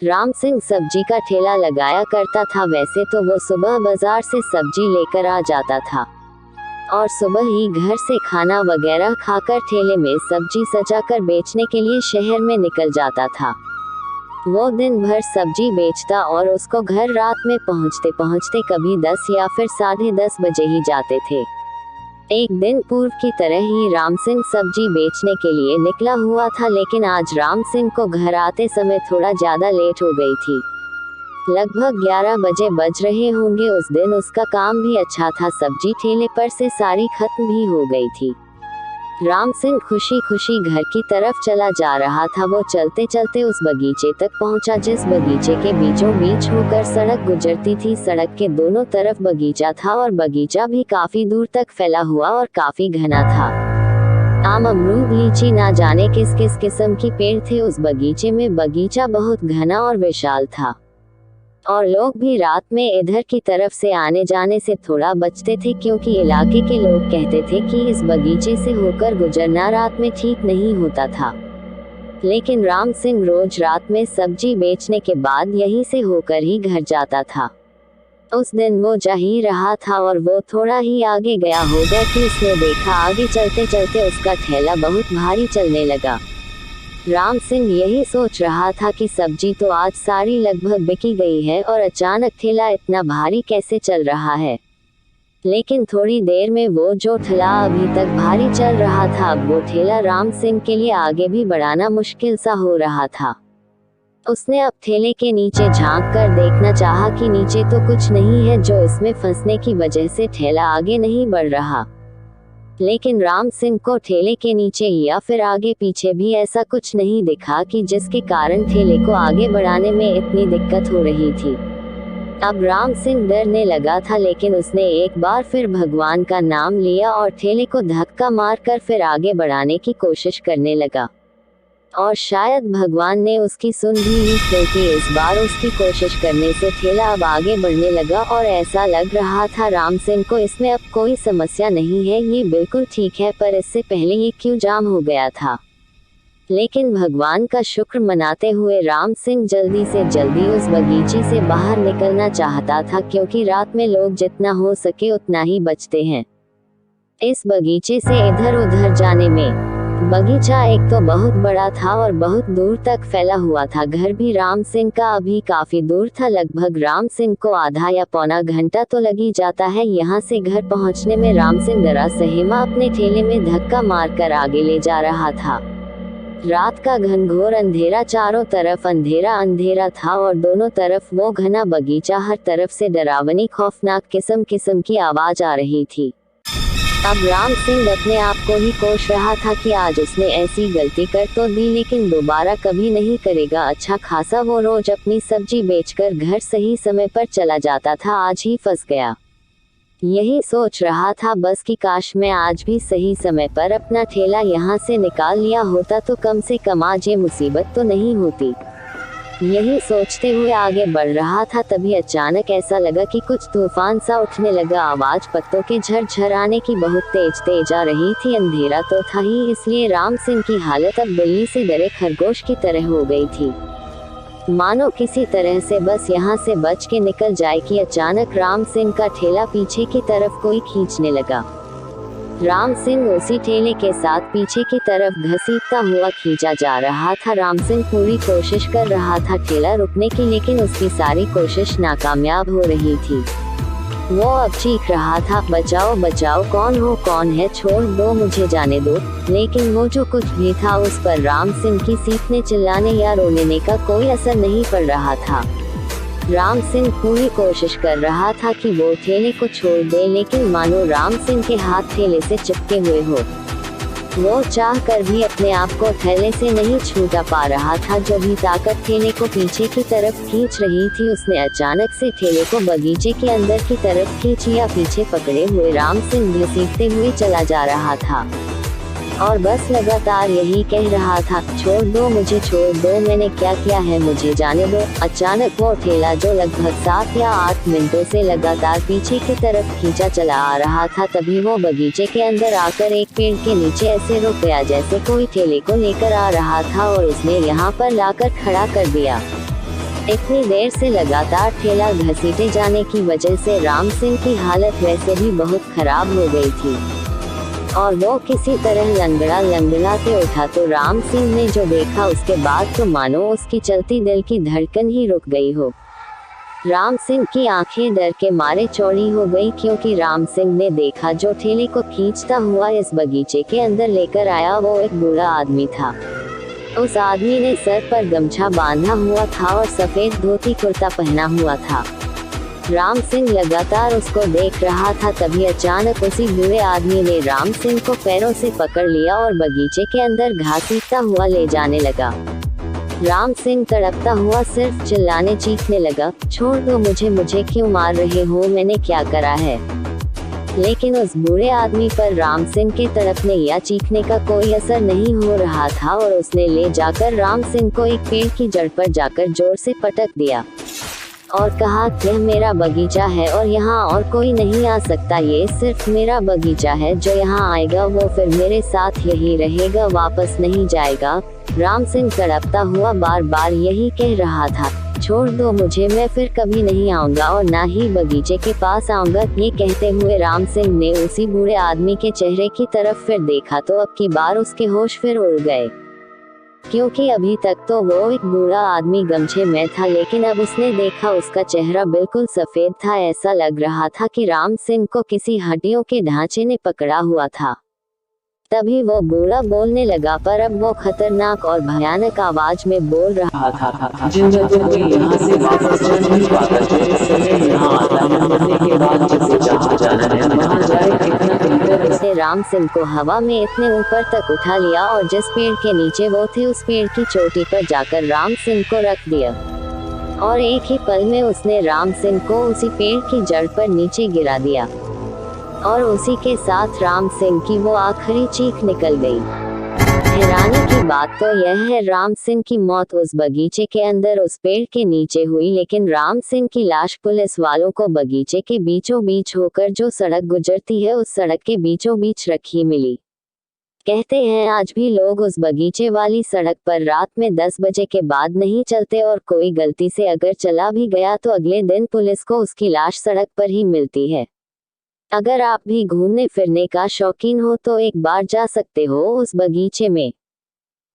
राम सिंह सब्जी का ठेला लगाया करता था। वैसे तो वो सुबह बाजार से सब्जी लेकर आ जाता था और सुबह ही घर से खाना वगैरह खाकर ठेले में सब्जी सजाकर बेचने के लिए शहर में निकल जाता था। वो दिन भर सब्जी बेचता और उसको घर रात में पहुंचते पहुंचते कभी 10 या फिर 10:30 बजे ही जाते थे। एक दिन पूर्व की तरह ही राम सिंह सब्जी बेचने के लिए निकला हुआ था, लेकिन आज राम सिंह को घर आते समय थोड़ा ज्यादा लेट हो गई थी। लगभग 11 बजे बज रहे होंगे। उस दिन उसका काम भी अच्छा था, सब्जी ठेले पर से सारी खत्म भी हो गई थी। राम सिंह खुशी खुशी घर की तरफ चला जा रहा था। वो चलते चलते उस बगीचे तक पहुंचा जिस बगीचे के बीचों बीच होकर सड़क गुजरती थी। सड़क के दोनों तरफ बगीचा था और बगीचा भी काफी दूर तक फैला हुआ और काफी घना था। आम, अमरूद, लीची, ना जाने किस किस किस्म की पेड़ थे उस बगीचे में। बगीचा बहुत घना और विशाल था और लोग भी रात में इधर की तरफ से आने जाने से थोड़ा बचते थे, क्योंकि इलाके के लोग कहते थे कि इस बगीचे से होकर गुजरना रात में ठीक नहीं होता था। लेकिन राम सिंह रोज रात में सब्जी बेचने के बाद यहीं से होकर ही घर जाता था। उस दिन वो जा ही रहा था और वो थोड़ा ही आगे गया होगा कि उसने देखा आगे चलते चलते उसका ठेला बहुत भारी चलने लगा। राम सिंह यही सोच रहा था कि सब्जी तो आज सारी लगभग बिकी गई है और अचानक ठेला इतना भारी कैसे चल रहा है। लेकिन थोड़ी देर में वो जो ठेला अभी तक भारी चल रहा था, अब वो ठेला राम सिंह के लिए आगे भी बढ़ाना मुश्किल सा हो रहा था। उसने अब ठेले के नीचे झांक कर देखना चाहा कि नीचे तो कुछ नहीं है जो इसमें फंसने की वजह से ठेला आगे नहीं बढ़ रहा। लेकिन राम सिंह को ठेले के नीचे या फिर आगे पीछे भी ऐसा कुछ नहीं दिखा कि जिसके कारण ठेले को आगे बढ़ाने में इतनी दिक्कत हो रही थी। अब राम सिंह डरने लगा था, लेकिन उसने एक बार फिर भगवान का नाम लिया और ठेले को धक्का मारकर फिर आगे बढ़ाने की कोशिश करने लगा। और शायद भगवान ने उसकी सुन भी ली, क्योंकि इस बार उसकी कोशिश करने से ठेला अब आगे बढ़ने लगा और ऐसा लग रहा था राम सिंह को इसमें अब कोई समस्या नहीं है, ये बिल्कुल ठीक है। पर इससे पहले ये क्यों जाम हो गया था? लेकिन भगवान का शुक्र मनाते हुए राम सिंह जल्दी से जल्दी उस बगीचे से बाहर निकलना चाहता था, क्योंकि रात में लोग जितना हो सके उतना ही बचते हैं। इस बगीचे से इधर उधर जाने में बगीचा एक तो बहुत बड़ा था और बहुत दूर तक फैला हुआ था। घर भी राम सिंह का अभी काफी दूर था। लगभग राम सिंह को आधा या पौना घंटा तो लग ही जाता है यहाँ से घर पहुँचने में। राम सिंह डरा सहमा अपने ठेले में धक्का मारकर आगे ले जा रहा था। रात का घनघोर अंधेरा, चारों तरफ अंधेरा अंधेरा था और दोनों तरफ वो घना बगीचा। हर तरफ से डरावनी खौफनाक किस्म किस्म की आवाज आ रही थी। अब राम सिंह अपने आप को ही कोस रहा था कि आज उसने ऐसी गलती कर तो दी, लेकिन दोबारा कभी नहीं करेगा। अच्छा खासा वो रोज अपनी सब्जी बेचकर घर सही समय पर चला जाता था, आज ही फंस गया। यही सोच रहा था बस कि काश मैं आज भी सही समय पर अपना ठेला यहाँ से निकाल लिया होता तो कम से कम आज ये मुसीबत तो नहीं होती। यही सोचते हुए आगे बढ़ रहा था, तभी अचानक ऐसा लगा कि कुछ तूफान सा उठने लगा। आवाज पत्तों के झरझराने की बहुत तेज तेज आ रही थी। अंधेरा तो था ही, इसलिए राम सिंह की हालत अब बिल्ली से डरे खरगोश की तरह हो गई थी। मानो किसी तरह से बस यहाँ से बच के निकल जाए कि अचानक राम सिंह का ठेला पीछे की तरफ कोई खींचने लगा। राम सिंह उसी ठेले के साथ पीछे की तरफ घसीटता हुआ खींचा जा रहा था। राम सिंह पूरी कोशिश कर रहा था ठेला रुकने की, लेकिन उसकी सारी कोशिश नाकामयाब हो रही थी। वो अब चीख रहा था, बचाओ बचाओ, कौन हो, कौन है, छोड़ दो, मुझे जाने दो। लेकिन वो जो कुछ भी था उस पर राम सिंह की चीखने चिल्लाने या रोने का कोई असर नहीं पड़ रहा था। राम सिंह पूरी कोशिश कर रहा था कि वो ठेले को छोड़ दे, लेकिन मानो राम सिंह के हाथ ठेले से चिपके हुए हो। वो चाह कर भी अपने आप को ठेले से नहीं छूटा पा रहा था। जो भी ताकत ठेले को पीछे की तरफ खींच रही थी, उसने अचानक से ठेले को बगीचे के अंदर की तरफ खींची या पीछे पकड़े हुए राम सिंह घसीटते हुए चला जा रहा था और बस लगातार यही कह रहा था, छोड़ दो मुझे, छोड़ दो, मैंने क्या किया है, मुझे जाने दो। अचानक वो ठेला जो लगभग 7 या 8 मिनटों से लगातार पीछे की तरफ खींचा चला आ रहा था, तभी वो बगीचे के अंदर आकर एक पेड़ के नीचे ऐसे रुक गया जैसे कोई ठेले को लेकर आ रहा था और उसने यहाँ पर लाकर खड़ा कर दिया। इतनी देर से लगातार ठेला घसीटे जाने की वजह से राम सिंह की हालत वैसे भी बहुत खराब हो गई थी और वो किसी तरह लंगड़ाते उठा तो राम सिंह ने जो देखा उसके बाद तो मानो उसकी चलती दिल की धड़कन ही रुक गई हो। राम सिंह की आंखें डर के मारे चौड़ी हो गई, क्योंकि राम सिंह ने देखा जो ठेले को खींचता हुआ इस बगीचे के अंदर लेकर आया वो एक बूढ़ा आदमी था। उस आदमी ने सर पर गमछा बांधा हुआ था और सफेद धोती कुर्ता पहना हुआ था। राम सिंह लगातार उसको देख रहा था, तभी अचानक उसी बूढ़े आदमी ने राम सिंह को पैरों से पकड़ लिया और बगीचे के अंदर घसीटता हुआ ले जाने लगा। राम सिंह तड़पता हुआ सिर्फ चिल्लाने चीखने लगा, छोड़ दो मुझे क्यों मार रहे हो, मैंने क्या करा है। लेकिन उस बूढ़े आदमी पर राम सिंह के तड़पने या चीखने का कोई असर नहीं हो रहा था और उसने ले जाकर राम सिंह को एक पेड़ की जड़ पर जाकर जोर से पटक दिया और कहा, यह मेरा बगीचा है और यहाँ और कोई नहीं आ सकता, ये सिर्फ मेरा बगीचा है, जो यहाँ आएगा वो फिर मेरे साथ यही रहेगा, वापस नहीं जाएगा। राम सिंह तड़पता हुआ बार बार यही कह रहा था, छोड़ दो मुझे, मैं फिर कभी नहीं आऊंगा और ना ही बगीचे के पास आऊंगा। ये कहते हुए राम सिंह ने उसी बूढ़े आदमी के चेहरे की तरफ फिर देखा तो अब की बार उसके होश फिर उड़ गए, क्योंकि अभी तक तो वो एक बूढ़ा आदमी गमछे में था, लेकिन अब उसने देखा उसका चेहरा बिल्कुल सफेद था। ऐसा लग रहा था कि राम सिंह को किसी हड्डियों के ढांचे ने पकड़ा हुआ था। तभी वो बूढ़ा बोलने लगा, पर अब वो खतरनाक और भयानक आवाज में बोल रहा था, जिंदा तो कोई यहाँ से वापस जा नहीं पाता, जो इस समय यहाँ आता है मरने के बाद जिसे जहाँ जाना है वहाँ जाए, कितना बेहतर। उसने राम सिंह को हवा में इतने ऊपर तक उठा लिया और जिस पेड़ के नीचे वो थे उस पेड़ की चोटी पर जाकर राम सिंह को रख दिया और एक ही पल में उसने राम सिंह को उसी पेड़ की जड़ पर नीचे गिरा दिया और उसी के साथ राम सिंह की वो आखिरी चीख निकल गई। हैरानी की बात तो यह है, राम सिंह की मौत उस बगीचे के अंदर उस पेड़ के नीचे हुई, लेकिन राम सिंह की लाश पुलिस वालों को बगीचे के बीचों बीच होकर जो सड़क गुजरती है उस सड़क के बीचों बीच रखी मिली। कहते हैं आज भी लोग उस बगीचे वाली सड़क पर रात में 10 बजे के बाद नहीं चलते और कोई गलती से अगर चला भी गया तो अगले दिन पुलिस को उसकी लाश सड़क पर ही मिलती है। अगर आप भी घूमने फिरने का शौकीन हो तो एक बार जा सकते हो उस बगीचे में।